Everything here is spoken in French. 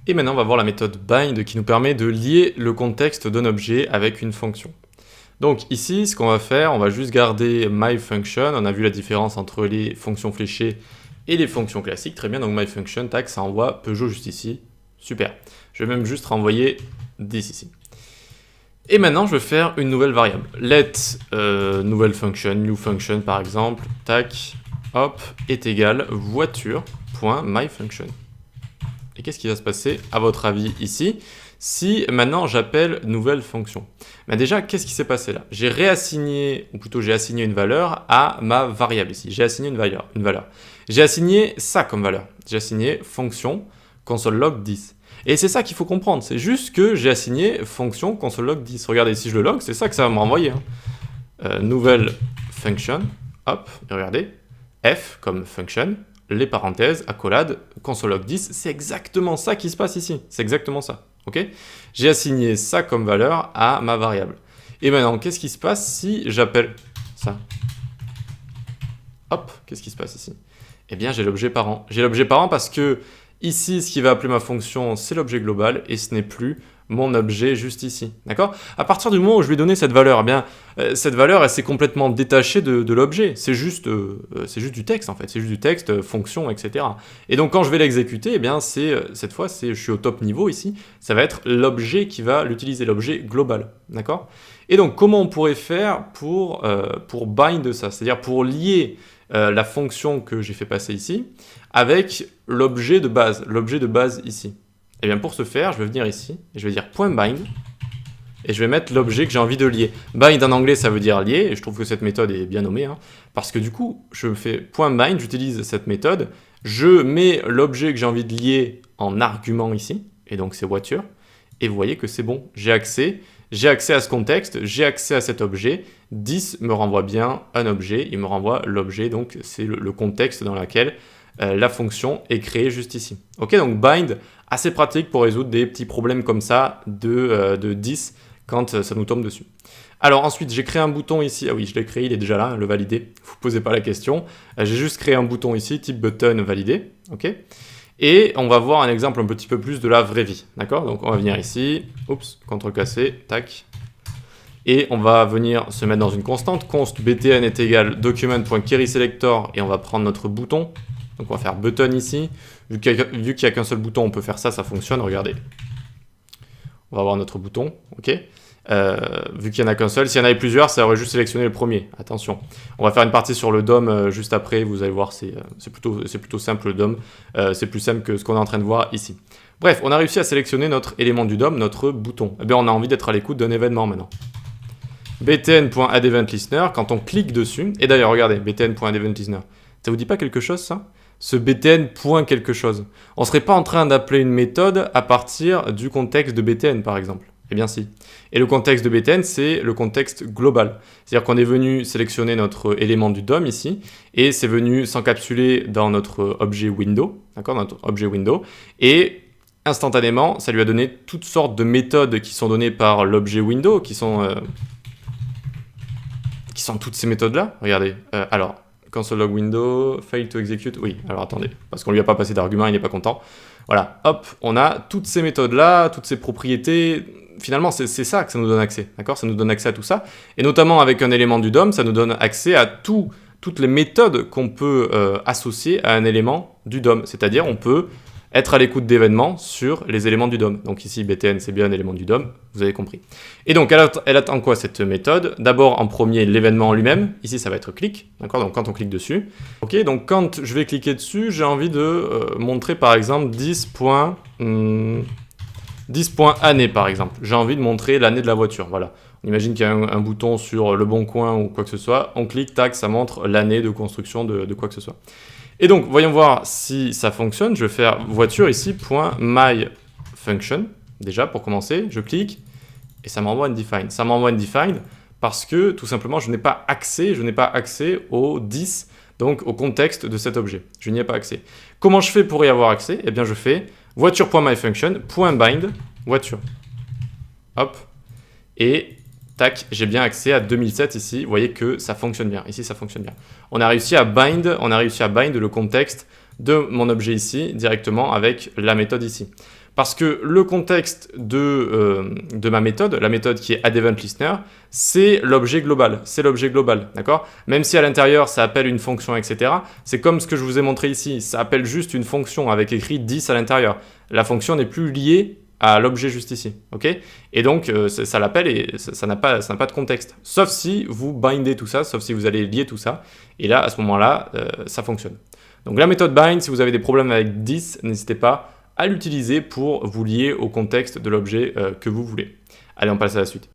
Et maintenant, on va voir la méthode bind qui nous permet de lier le contexte d'un objet avec une fonction. Donc ici, ce qu'on va faire, on va juste garder myFunction. On a vu la différence entre les fonctions fléchées et les fonctions classiques. Très bien, donc myFunction, tac, ça envoie Peugeot juste ici. Super. Je vais même juste renvoyer 10 ici. Et maintenant, je vais faire une nouvelle variable. Let nouvelle function, new function par exemple, tac, hop, est égal voiture.myfunction. Et qu'est-ce qui va se passer, à votre avis, ici, si maintenant j'appelle nouvelle fonction? Ben déjà, qu'est-ce qui s'est passé là? J'ai réassigné, ou plutôt j'ai assigné une valeur à ma variable ici. J'ai assigné une valeur. J'ai assigné ça comme valeur. J'ai assigné fonction console log 10. Et c'est ça qu'il faut comprendre. C'est juste que j'ai assigné fonction console log 10. Regardez, si je le log, c'est ça que ça va me renvoyer. Nouvelle function, hop, et regardez, f comme function, les parenthèses, accolade, console log 10, c'est exactement ça qui se passe ici. C'est exactement ça. Ok? J'ai assigné ça comme valeur à ma variable. Et maintenant, qu'est-ce qui se passe si j'appelle ça? Hop, qu'est-ce qui se passe ici? Eh bien, j'ai l'objet parent. J'ai l'objet parent parce que ici, ce qui va appeler ma fonction, c'est l'objet global et ce n'est plus mon objet juste ici. D'accord? À partir du moment où je lui ai donné cette valeur, eh bien, cette valeur, elle s'est complètement détachée de l'objet. C'est juste du texte, en fait. C'est juste du texte, fonction, etc. Et donc, quand je vais l'exécuter, eh bien, cette fois, je suis au top niveau ici. Ça va être l'objet qui va l'utiliser, l'objet global. D'accord? Et donc, comment on pourrait faire pour bind ça? C'est-à-dire pour lier la fonction que j'ai fait passer ici avec l'objet de base ici. Et bien pour ce faire, je vais venir ici et je vais dire .bind et je vais mettre l'objet que j'ai envie de lier. Bind en anglais, ça veut dire lier, et je trouve que cette méthode est bien nommée, parce que du coup, je fais .bind, j'utilise cette méthode, je mets l'objet que j'ai envie de lier en argument ici, et donc c'est voiture, et vous voyez que c'est bon, j'ai accès à ce contexte, j'ai accès à cet objet, 10 me renvoie bien un objet, il me renvoie l'objet, donc c'est le contexte dans lequel la fonction est créée juste ici. Ok, donc bind, assez pratique pour résoudre des petits problèmes comme ça de 10 quand ça nous tombe dessus. Alors ensuite, j'ai créé un bouton ici. Ah oui, je l'ai créé, il est déjà là, le valider. Vous ne posez pas la question. J'ai juste créé un bouton ici, type button validé. Ok. Et on va voir un exemple un petit peu plus de la vraie vie. D'accord? Donc on va venir ici. Oups, CTRL-C, tac. Et on va venir se mettre dans une constante. Const btn est égal document.querySelector et on va prendre notre bouton. Donc on va faire button ici. Vu qu'il n'y a qu'un seul bouton, on peut faire ça, ça fonctionne. Regardez. On va avoir notre bouton. Ok. Vu qu'il n'y en a qu'un seul, s'il y en avait plusieurs, ça aurait juste sélectionné le premier. Attention. On va faire une partie sur le DOM juste après. Vous allez voir, c'est plutôt simple le DOM. C'est plus simple que ce qu'on est en train de voir ici. Bref, on a réussi à sélectionner notre élément du DOM, notre bouton. Eh bien, on a envie d'être à l'écoute d'un événement maintenant. btn.addEventListener, quand on clique dessus, et d'ailleurs, regardez, btn.addEventListener, ça vous dit pas quelque chose, ça? Ce btn point quelque chose. On serait pas en train d'appeler une méthode à partir du contexte de btn, par exemple. Eh bien si. Et le contexte de btn, c'est le contexte global. C'est-à-dire qu'on est venu sélectionner notre élément du DOM ici, et c'est venu s'encapsuler dans notre objet window, d'accord, notre objet window, et instantanément, ça lui a donné toutes sortes de méthodes qui sont données par l'objet window, qui sont toutes ces méthodes-là. Regardez, alors, console log window, fail to execute, oui, alors attendez, parce qu'on lui a pas passé d'argument, il n'est pas content. Voilà, hop, on a toutes ces méthodes-là, toutes ces propriétés. Finalement, c'est ça que ça nous donne accès, d'accord? Ça nous donne accès à tout ça. Et notamment avec un élément du DOM, ça nous donne accès à toutes les méthodes qu'on peut associer à un élément du DOM. C'est-à-dire, on peut être à l'écoute d'événements sur les éléments du DOM. Donc ici, btn, c'est bien un élément du DOM, vous avez compris. Et donc, elle attend quoi, cette méthode? D'abord, en premier, l'événement en lui-même. Ici, ça va être clic, d'accord? Donc, quand on clique dessus. Ok, donc quand je vais cliquer dessus, j'ai envie de montrer, par exemple, 10.année, par exemple. J'ai envie de montrer l'année de la voiture, voilà. On imagine qu'il y a un bouton sur le bon coin ou quoi que ce soit. On clique, tac, ça montre l'année de construction de quoi que ce soit. Et donc, voyons voir si ça fonctionne. Je vais faire voiture ici, .myFunction. Déjà, pour commencer, je clique et ça m'envoie undefined. Ça m'envoie undefined parce que, tout simplement, je n'ai pas accès au 10, donc au contexte de cet objet. Je n'y ai pas accès. Comment je fais pour y avoir accès? Eh bien, je fais voiture.myfunction, .bind, voiture. Hop. Et tac, j'ai bien accès à 2007 ici. Vous voyez que ça fonctionne bien. Ici, ça fonctionne bien. On a réussi à bind le contexte de mon objet ici directement avec la méthode ici. Parce que le contexte de ma méthode, la méthode qui est addEventListener, c'est l'objet global. C'est l'objet global, d'accord? Même si à l'intérieur, ça appelle une fonction, etc. C'est comme ce que je vous ai montré ici. Ça appelle juste une fonction avec écrit 10 à l'intérieur. La fonction n'est plus liée à l'objet juste ici, ok? Et donc, ça l'appelle et ça n'a pas de contexte. Sauf si vous bindez tout ça, sauf si vous allez lier tout ça. Et là, à ce moment-là, ça fonctionne. Donc la méthode bind, si vous avez des problèmes avec 10, n'hésitez pas à l'utiliser pour vous lier au contexte de l'objet que vous voulez. Allez, on passe à la suite.